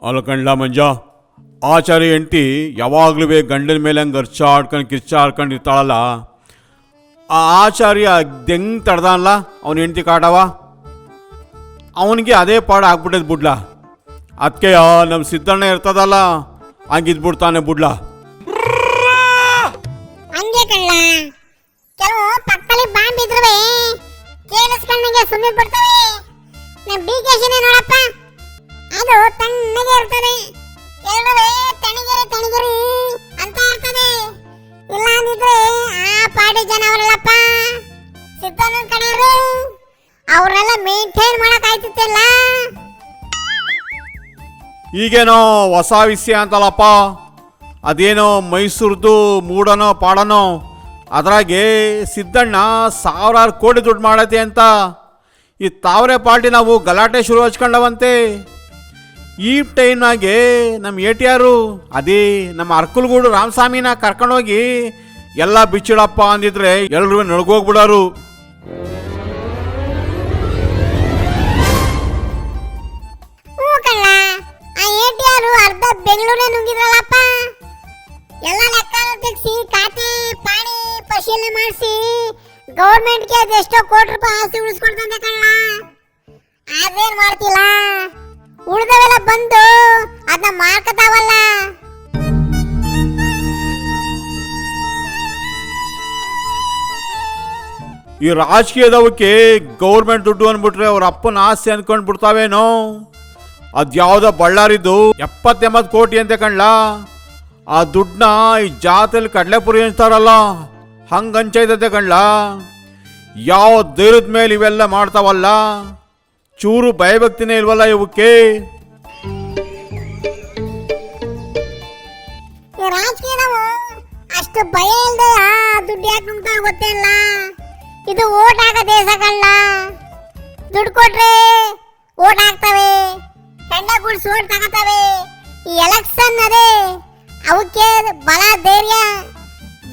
ಅಲ್ಲ ಕಂಡ್ಲ ಮಂಜ, ಆಚಾರ್ಯ ಹೆಂಡತಿ ಯಾವಾಗಲೂ ಗಂಡನ ಮೇಲೆ ಹಂಗೆ ಕಿರ್ಚಾಡ್ಕೊಂಡು ಇರ್ತಾಳಲ್ಲ. ಆ ಆಚಾರ್ಯ ದೆಂಗೆ ತಡ್ದಲ್ಲ ಅವನ ಹೆಂಡತಿ ಕಾಟವ, ಅವನಿಗೆ ಅದೇ ಪಾಡ ಆಗ್ಬಿಟ್ಟದ್ ಬುಡ್ಲ. ಅದಕ್ಕೆ ನಮ್ಮ ಸಿದ್ದಣ್ಣ ಇರ್ತದಲ್ಲ ಹಂಗಿದ್ಬಿಡ್ತಾನೆ ಬುಡ್ಲ. ಹಂಗೆ ಕಳ್ಳ, ಕೆಲವು ಪಕ್ಕದಲ್ಲಿ ಬಾಂಬ್ ಇದ್ರುವೆ ಕೇಳಿಸ್ಕೊಂಡಂಗೆ ಸುಮ್ಮನೆ ಬಿಡ್ತವೆ. ನಮ್ಮ ಡಿಕೆಶಿನೇ ನೋಡಪ್ಪ, ಅದು ತಣ್ಣಗೆ ಇರ್ತದೆ, ಎರಡುವೆ ತಣಿಗೆರಿ ಅಂತ ಇರ್ತದೆ. ಇಲ್ಲ ಅಂದಿದ್ರೆ ಆ ಪಾಡಿ ಜನ ಅವರಲ್ಲಪ್ಪ ಸಿದ್ದಣ್ಣನ ಕಡೆಯವರು, ಅವರೆಲ್ಲ ಮೇಂಟೈನ್ ಮಾಡಕ್ ಆಯ್ತಿತ್ತಿಲ್ಲ. ಈಗೇನೋ ಹೊಸ ವಿಷಯ ಅಂತಲ್ಲಪ್ಪ, ಅದೇನೋ ಮೈಸೂರ್ದು ಮೂಡನೋ ಪಾಡನೋ, ಅದ್ರಾಗೆ ಸಿದ್ದಣ್ಣ 1000 ಕೋಟಿ ದುಡ್ಡು ಮಾಡತ್ತೆ ಅಂತ ಈ ತಾವರೆ ಪಾರ್ಟಿ ನಾವು ಗಲಾಟೆ ಶುರು ಹಚ್ಕೊಂಡವಂತೆ. ಈ ಟೈಮ್ನಾಗೆ ನಮ್ಮ ATR ಅದೇ ನಮ್ಮ ಅರ್ಕಲ್ಗೂಡು ರಾಮಸ್ವಾಮಿನ ಕರ್ಕೊಂಡೋಗಿ ಎಲ್ಲ ಬಿಚ್ಚಿಡಪ್ಪ ಅಂದಿದ್ರೆ ಎಲ್ರೂ ನಡ್ಗೋಗ್ಬಿಡೋರು. ಅರ್ಧ ಬೆಂಗಳೂರೇ ನುಂಗಿದ್ರಲ್ಲಪ್ಪ. ಎಲ್ಲ ಲೆಕ್ಕ ತೆಗ್ಸಿ ಖಾತೆ ಪಾಣಿ ಪರಿಶೀಲನೆ ಮಾಡಿಸಿ ಗೌರ್ಮೆಂಟ್ಗೆ ಅದೆಷ್ಟೋ ಕೋಟಿ ರೂಪಾಯಿ ಆಸ್ತಿ ಉಳಿಸ್ಕೊಡ್ತಂತೆ ಕಳ್ಳ. ಅದೇನ್ ಮಾಡ್ತಿಲ್ಲ, ಉಳಿದವೆಲ್ಲ ಬಂದು ಅದನ್ನ ಮಾರ್ಕತಾವಲ್ಲ. ಈ ರಾಜಕೀಯದವಕ್ಕೆ ಗೌರ್ಮೆಂಟ್ ದುಡ್ಡು ಅಂದ್ಬಿಟ್ರೆ ಅವ್ರ ಅಪ್ಪನ ಆಸ್ತಿ ಅನ್ಕೊಂಡ್ ಬಿಡ್ತಾವೇನೋ. ಅದ್ಯಾವುದೋ ಬಳ್ಳಾರಿದ್ದು 70-80 ಕೋಟಿ ಅಂತೆ ಕಣ್ಲ. ಆ ದುಡ್ಡನ್ನ ಈ ಜಾತ್ರೆಯಲ್ಲಿ ಕಡಲೆಪುರಿ ಹಂಚ್ತಾರಲ್ಲ ಹಂಗೆ ಹಂಚೈತತೆ ಕಣ್ಲ. ಯಾವ ಧೈರ್ಯದ ಮೇಲೆ ಇವೆಲ್ಲ ಮಾಡ್ತಾವಲ್ಲ, ಚೂರು ಭಯಭಕ್ತಿನೇ ಇಲ್ವಲ್ಲ ಇವಕ್ಕೆ. ರಾಜಕೀಯದವು ಅಷ್ಟು ಭಯ ಇಲ್ಲದೆ ದುಡ್ಡು ಯಾಕೆ ನುಂಗ್ತಾರ ಗೊತ್ತಿಲ್ಲ. ಇದು ಓಟ್ ಹಾಕೋ ದೇಶ ಕಣ್ಣ. ದುಡ್ಡು ಕೊಟ್ರೆ ಓಟ್ ಹಾಕ್ತವೆ, ಹೆಂಡ ಗುಡ್ಸಿ ಓಟ್ ತಗೋತವೆ. ಈ ಎಲೆಕ್ಷನ್ ಅದೇ ಅವಕ್ಕೆ ಬಲ ಧೈರ್ಯ,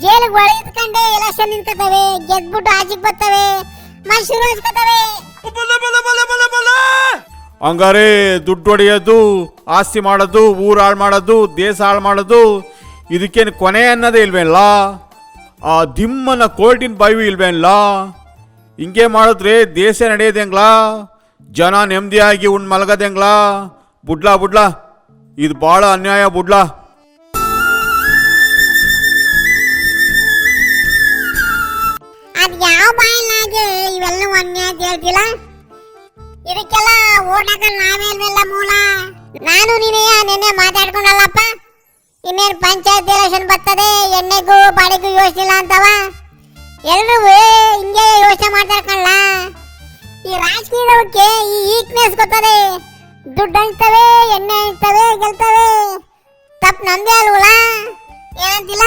ಜೈಲಿಗೆ ಒಳಗಿದ್ಕೊಂಡೆ ಎಲೆಕ್ಷನ್ ನಿಂತ್ಕೋತವೆ, ಗೆದ್ಬಿಟ್ಟು ಆಚೆಗೆ ಬರ್ತವೆ, ಮತ್ತೆ ಶುರು ಹಚ್ಕೋತವೆ. ಹಂಗಾರೆ ದುಡ್ಡು ಹೊಡೆಯೋದು, ಆಸ್ತಿ ಮಾಡೋದು, ಊರು ಹಾಳು ಮಾಡೋದು, ದೇಶ ಹಾಳು ಮಾಡೋದು, ಇದಕ್ಕೇನು ಕೊನೆ ಅನ್ನೋದೇ ಇಲ್ವೇನಲ್ಲ. ಆ ದಿಮ್ಮನ ಕೋರ್ಟಿನ ಬಾಯಿ ಇಲ್ವೇನಲ್ಲ. ಹಿಂಗೆ ಮಾಡಿದ್ರೆ ದೇಶ ನಡೆಯೋದೆಂಗ್ಲ, ಜನ ನೆಮ್ಮದಿಯಾಗಿ ಉಂಡು ಮಲಗೋದೆಂಗ್ಲ. ಬುಡ್ಲಾ ಇದು ಭಾಳ ಅನ್ಯಾಯ ಬುಡ್ಲಾ. ಅದ್ ಯಾವ ಬಾಯಿನಾಗೆ ಇವೆಲ್ಲ ಅನ್ಯಾಯ ಹೇಳ್ತಿಲ್ಲ. ಇದಕ್ಕೆಲ್ಲ ಓಟ್ ಹಾಕಲ್ ನಾವೇಲ್ವೆಲ್ಲ ಮೂಲ. ನಾನು ನಿನ್ನೆ ಮಾತಾಡ್ಕೊಂಡಲ್ಲಪ್ಪ, ಇನ್ನೇನು ಪಂಚಾಯತ್ ಎಲೆಕ್ಷನ್ ಬರ್ತದೆ, ಎಣ್ಣೆಗೂ ಬಾಡಿಗೂ ಯೋಚನೆ ಇಲ್ಲ ಅಂತವ. ಎಲ್ಲರೂ ಹಿಂಗೆ ಯೋಚನೆ ಮಾಡ್ತಾರಲ್ಲ. ಈ ರಾಜಕೀಯದವಕ್ಕೆ ಈ ವೀಕ್ನೆಸ್ ಗೊತ್ತದೆ. ದುಡ್ಡು ಹಂಚ್ತವೆ, ಎಣ್ಣೆ ಹಂಚ್ತವೆ, ಗೆಲ್ತವೆ. ತಪ್ಪು ನಮ್ದೇ ಅಲ್ವಲ್ಲ, ಏನಂತಿಲ್ಲ.